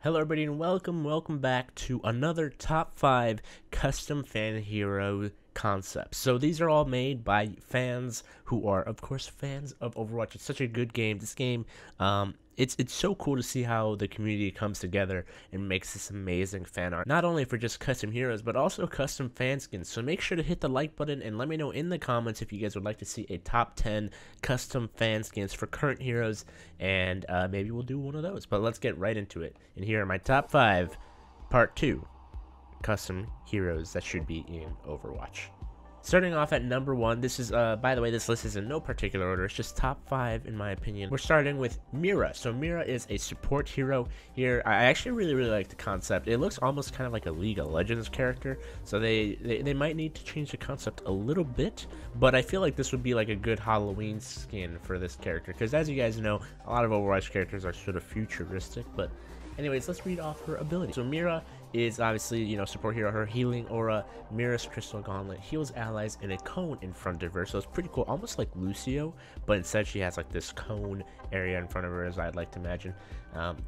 Hello everybody and welcome back to another top 5 custom fan hero concepts. So these are all made by fans who are of course fans of Overwatch. It's such a good game. This game, it's so cool to see how the community comes together and makes this amazing fan art. Not only for just custom heroes, but also custom fan skins. So make sure to hit the like button and let me know in the comments if you guys would like to see a top 10 custom fan skins for current heroes, and maybe we'll do one of those. But let's get right into it. And here are my top 5, part 2, custom heroes that should be in Overwatch. Starting off at number 1, this is, by the way, this list is in no particular order, it's just top 5 in my opinion. We're starting with Mira. So Mira is a support hero here. I actually really like the concept. It looks almost kind of like a League of Legends character, so they might need to change the concept a little bit, but I feel like this would be like a good Halloween skin for this character, because as you guys know, a lot of Overwatch characters are sort of futuristic. But anyways, let's read off her ability. So Mira is obviously, you know, support hero. Her healing aura, Mira's crystal gauntlet, heals allies in a cone in front of her. So it's pretty cool, almost like Lucio, but instead she has like this cone area in front of her, as I'd like to imagine.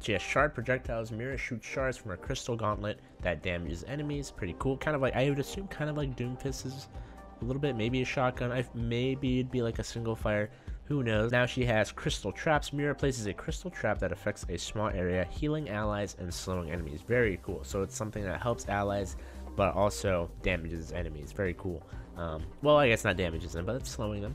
She has shard projectiles. Mira shoots shards from her crystal gauntlet that damages enemies. Pretty cool. Kind of like, I would assume, kind of like Doomfist is a little bit. Maybe a shotgun. Maybe it'd be like a single fire. Who knows? Now she has crystal traps. Mira places a crystal trap that affects a small area, healing allies and slowing enemies. Very cool. So it's something that helps allies, but also damages enemies. Very cool. Well, I guess not damages them, but it's slowing them.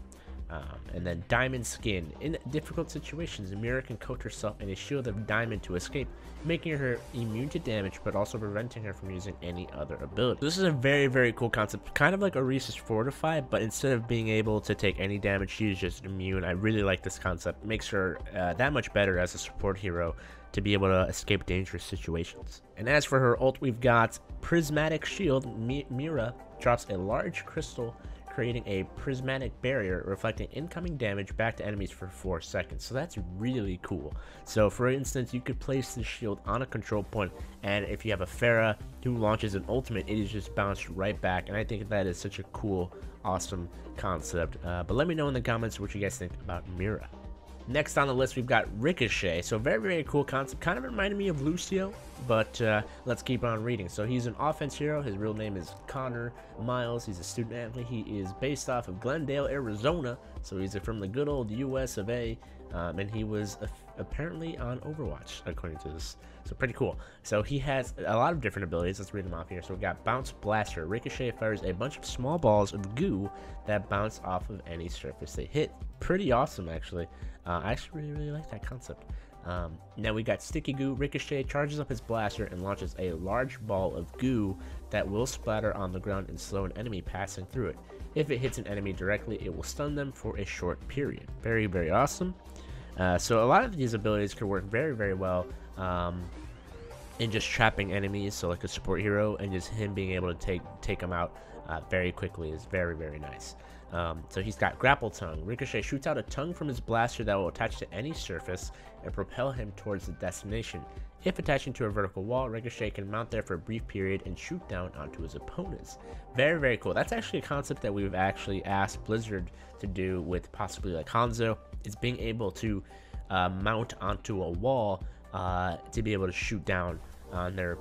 And then diamond skin. In difficult situations, Mira can coat herself in a shield of diamond to escape, making her immune to damage, but also preventing her from using any other ability. This is a very cool concept, kind of like Orisa's Fortify, but instead of being able to take any damage, she is just immune. I really like this concept. It makes her that much better as a support hero to be able to escape dangerous situations. And as for her ult, we've got Prismatic Shield. Mira drops a large crystal, creating a prismatic barrier reflecting incoming damage back to enemies for 4 seconds. So that's really cool. So for instance, you could place the shield on a control point, and if you have a Pharah who launches an ultimate, it is just bounced right back. And I think that is such a cool, awesome concept. But let me know in the comments what you guys think about Mira. Next on the list, we've got Ricochet. So very cool concept. Kind of reminded me of Lucio, but let's keep on reading. So he's an offense hero. His real name is Connor Miles. He's a student athlete. He is based off of Glendale, Arizona. So he's from the good old US of A. And he was apparently on Overwatch, according to this. So pretty cool. So he has a lot of different abilities. Let's read them off here. So we've got Bounce Blaster. Ricochet fires a bunch of small balls of goo that bounce off of any surface they hit. Pretty awesome, actually. I actually really like that concept. Now we got Sticky Goo. Ricochet charges up his blaster and launches a large ball of goo that will splatter on the ground and slow an enemy passing through it. If it hits an enemy directly, it will stun them for a short period. Very awesome. So a lot of these abilities could work very well in just trapping enemies. So like a support hero, and just him being able to take them out very quickly is very nice. So he's got Grapple Tongue. Ricochet shoots out a tongue from his blaster that will attach to any surface and propel him towards the destination. If attaching to a vertical wall, Ricochet can mount there for a brief period and shoot down onto his opponents. Very cool. That's actually a concept that we've actually asked Blizzard to do with possibly like Hanzo, is being able to mount onto a wall to be able to shoot down on their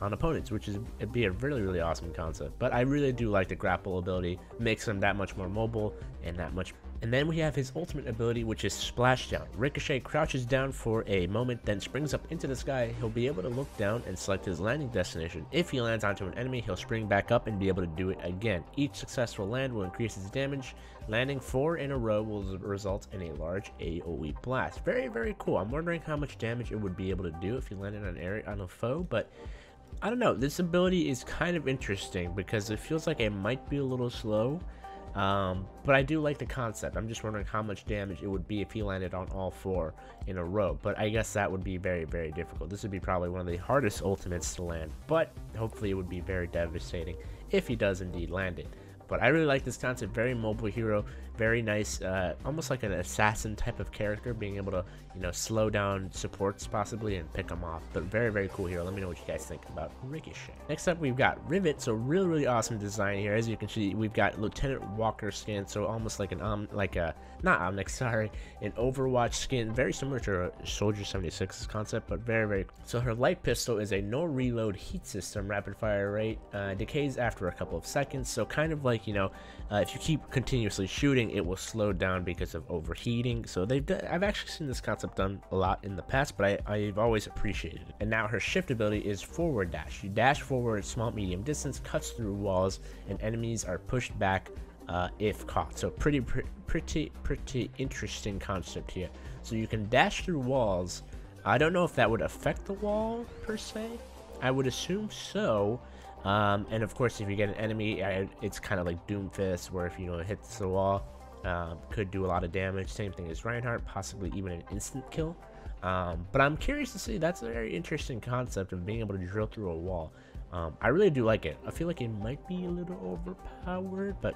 opponents, which is, it'd be a really awesome concept. But I really do like the grapple ability. Makes him that much more mobile and that much. And then we have his ultimate ability, which is Splashdown. Ricochet crouches down for a moment, then springs up into the sky. He'll be able to look down and select his landing destination. If he lands onto an enemy, he'll spring back up and be able to do it again. Each successful land will increase his damage. Landing 4 in a row will result in a large AoE blast. Very cool. I'm wondering how much damage it would be able to do if he landed on a foe, but I don't know. This ability is kind of interesting because it feels like it might be a little slow. But I do like the concept. I'm just wondering how much damage it would be if he landed on all 4 in a row. But I guess that would be very difficult. This would be probably one of the hardest ultimates to land, but hopefully it would be very devastating if he does indeed land it. But I really like this concept. Very mobile hero, Very nice, almost like an assassin type of character, being able to, you know, slow down supports possibly and pick them off. But very, very cool hero. Let me know what you guys think about Ricochet. Next up, we've got Rivets. So really, really awesome design here. As you can see, we've got Lieutenant Walker skin. So almost like an not Omnic, sorry, an Overwatch skin, very similar to Soldier 76's concept, but very, very cool. So her light pistol is a no reload heat system, rapid fire rate, decays after a couple of seconds. So kind of like, you know, if you keep continuously shooting, it will slow down because of overheating. So I've actually seen this concept done a lot in the past, but I've always appreciated it. And now her shift ability is forward dash. You dash forward small medium distance, cuts through walls, and enemies are pushed back if caught. So pretty interesting concept here. So you can dash through walls. I don't know if that would affect the wall per se. I would assume so. And of course, if you get an enemy, it's kind of like Doomfist, where if you know it hits the wall, could do a lot of damage. Same thing as Reinhardt, possibly even an instant kill. But I'm curious to see. That's a very interesting concept of being able to drill through a wall. I really do like it. I feel like it might be a little overpowered, but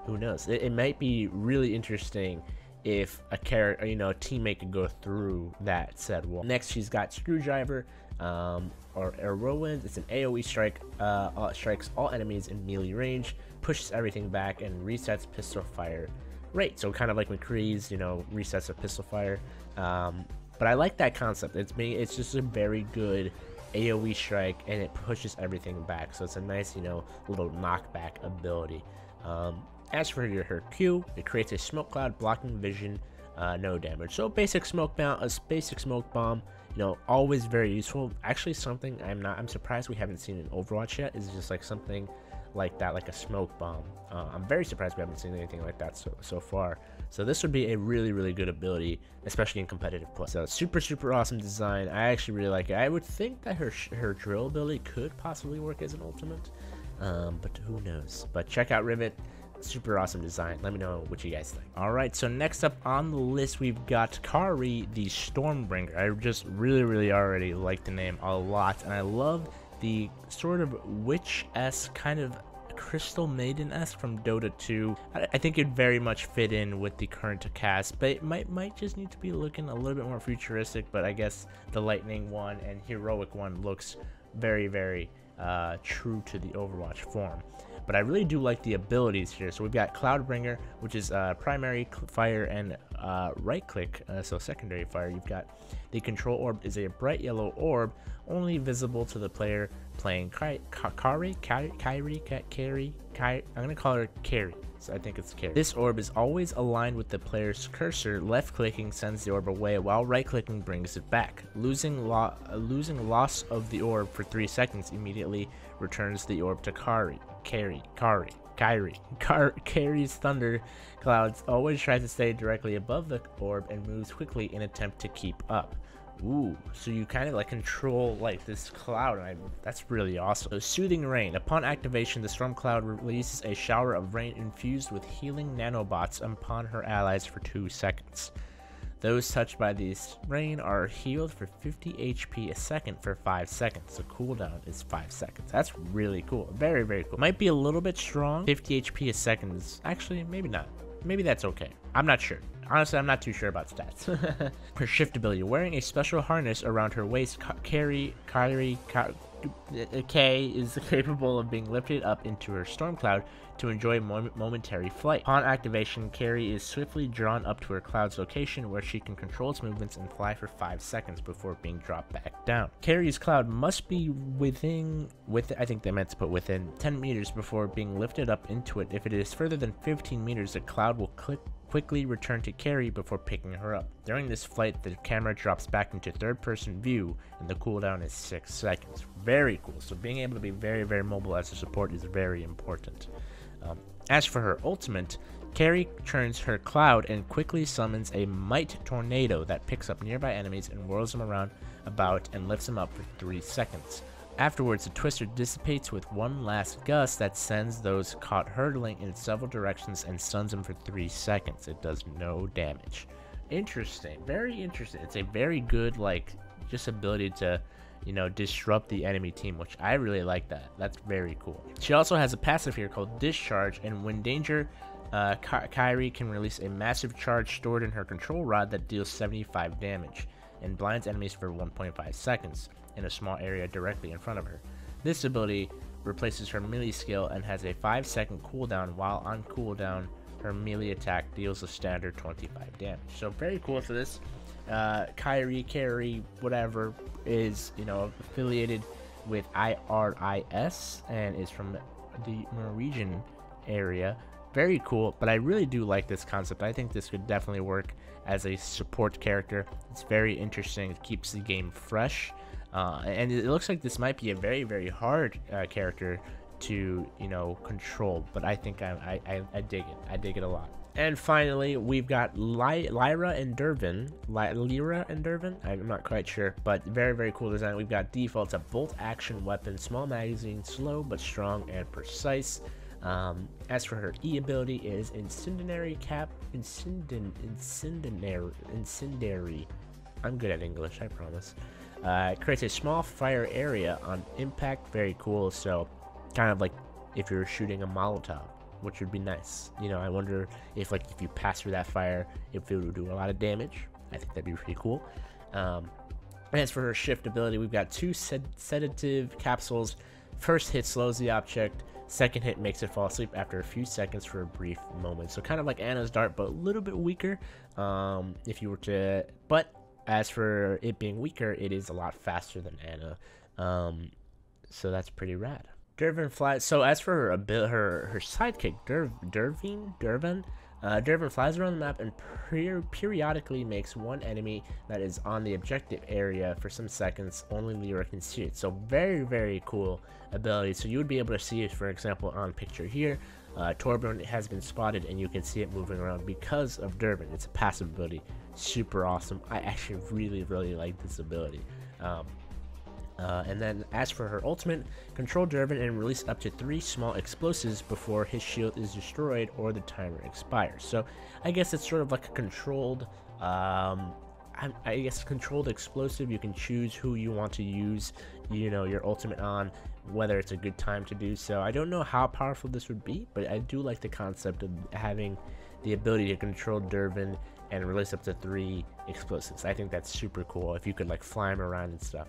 who knows? It might be really interesting if a character, you know, a teammate could go through that said wall. Next, she's got Screwdriver, or Whirlwind. It's an AoE strike, strikes all enemies in melee range, pushes everything back, and resets pistol fire rate. So kind of like McCree's, you know, resets a pistol fire. But I like that concept. It's just a very good AoE strike, and it pushes everything back. So it's a nice, you know, little knockback ability. As for her Q, it creates a smoke cloud blocking vision, no damage. So basic smoke bomb, you know, always very useful. Actually, something I'm surprised we haven't seen in Overwatch yet is just like something like that, like a smoke bomb. I'm very surprised we haven't seen anything like that so far. So this would be a really, really good ability, especially in competitive play. So super awesome design. I actually really like it. I would think that her drill ability could possibly work as an ultimate, but who knows. But check out Rivet. Super awesome design. Let me know what you guys think. Alright, so next up on the list, we've got Kari, the Stormbringer. I just really already like the name a lot, and I love the sort of witch-esque, kind of Crystal Maiden-esque from Dota 2. I think it'd very much fit in with the current cast, but it might just need to be looking a little bit more futuristic. But I guess the Lightning one and Heroic one looks very true to the Overwatch form. But I really do like the abilities here. So we've got Cloudbringer, which is primary fire and right click, so secondary fire. You've got the control orb is a bright yellow orb, only visible to the player playing Kari. I'm gonna call her Carrie. So I think it's Carrie. This orb is always aligned with the player's cursor. Left clicking sends the orb away, while right clicking brings it back. Losing loss of the orb for 3 seconds immediately returns the orb to Kari. Carrie's thunder clouds always tries to stay directly above the orb and moves quickly in attempt to keep up. Ooh, so you kind of like control like this cloud, and that's really awesome. So Soothing Rain. Upon activation, the storm cloud releases a shower of rain infused with healing nanobots upon her allies for 2 seconds. Those touched by this rain are healed for 50 HP a second for 5 seconds. The cooldown is 5 seconds. That's really cool. Very cool. Might be a little bit strong. 50 HP a second is actually maybe not. Maybe that's okay. I'm not sure. Honestly, I'm not too sure about stats. Her shift ability. Wearing a special harness around her waist, K is capable of being lifted up into her storm cloud to enjoy momentary flight. Upon activation, Carrie is swiftly drawn up to her cloud's location, where she can control its movements and fly for 5 seconds before being dropped back down. Carrie's cloud must be I think they meant to put within 10 meters before being lifted up into it. If it is further than 15 meters, the cloud will quickly return to Carrie before picking her up. During this flight, the camera drops back into third-person view, and the cooldown is 6 seconds. Very cool. So being able to be very mobile as a support is very important. As for her ultimate, Carrie turns her cloud and quickly summons a Might Tornado that picks up nearby enemies and whirls them about and lifts them up for 3 seconds. Afterwards, the twister dissipates with one last gust that sends those caught hurtling in several directions and stuns them for 3 seconds. It does no damage. Interesting. Very interesting. It's a very good, like, just ability to, you know, disrupt the enemy team, which I really like that. That's very cool. She also has a passive here called Discharge, and when danger Kyrie can release a massive charge stored in her control rod that deals 75 damage and blinds enemies for 1.5 seconds in a small area directly in front of her. This ability replaces her melee skill and has a 5-second cooldown. While on cooldown, her melee attack deals a standard 25 damage. So very cool for this. Kyrie, whatever, is, you know, affiliated with IRIS and is from the Norwegian area. Very cool, but I really do like this concept. I think this could definitely work as a support character. It's very interesting. It keeps the game fresh, and it looks like this might be a very, very hard character to, you know, control. But I think I dig it. I dig it a lot. And finally, we've got Lyra and Dervin. Lyra and Dervin? I'm not quite sure, but very, very cool design. We've got defaults: a bolt action weapon, small magazine, slow but strong and precise. As for her E ability, is incendiary. I'm good at English, I promise. Creates a small fire area on impact. Very cool. So kind of like if you're shooting a Molotov, which would be nice. You know, I wonder if you pass through that fire, if it would do a lot of damage. I think that'd be pretty cool. As for her shift ability, we've got 2 sedative capsules. First hit slows the object. Second hit makes it fall asleep after a few seconds for a brief moment. So kind of like Anna's dart, but a little bit weaker. If you were to, but as for it being weaker, it is a lot faster than Anna. So that's pretty rad. Dervin flies. So as for her sidekick, Dervin flies around the map and periodically makes one enemy that is on the objective area for some seconds. Only Lyra can see it. So very, very cool ability. So you would be able to see it, for example, on picture here. Torbjorn has been spotted and you can see it moving around because of Dervin. It's a passive ability. Super awesome. I actually really, really like this ability. And then as for her ultimate, control Dervin and release up to 3 small explosives before his shield is destroyed or the timer expires. So I guess it's sort of like a controlled, I guess controlled explosive. You can choose who you want to use, you know, your ultimate on, whether it's a good time to do so. I don't know how powerful this would be, but I do like the concept of having the ability to control Dervin and release up to 3 explosives. I think that's super cool if you could like fly him around and stuff.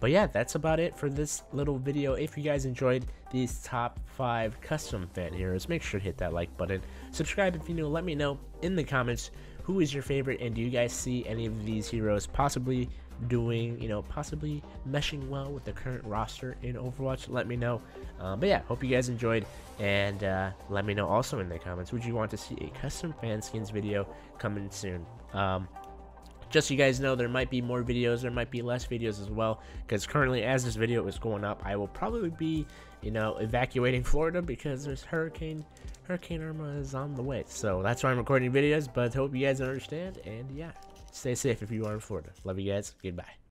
But yeah, that's about it for this little video. If you guys enjoyed these top 5 custom fan heroes, make sure to hit that like button. Subscribe if you're new. Let me know in the comments who is your favorite, and do you guys see any of these heroes possibly doing, you know, possibly meshing well with the current roster in Overwatch? Let me know. But yeah, hope you guys enjoyed, and let me know also in the comments, would you want to see a custom fan skins video coming soon? Just so you guys know, there might be more videos, there might be less videos as well, because currently, as this video is going up, I will probably be, you know, evacuating Florida because there's Hurricane Irma is on the way. So that's why I'm recording videos, but hope you guys understand, and yeah, stay safe if you are in Florida. Love you guys. Goodbye.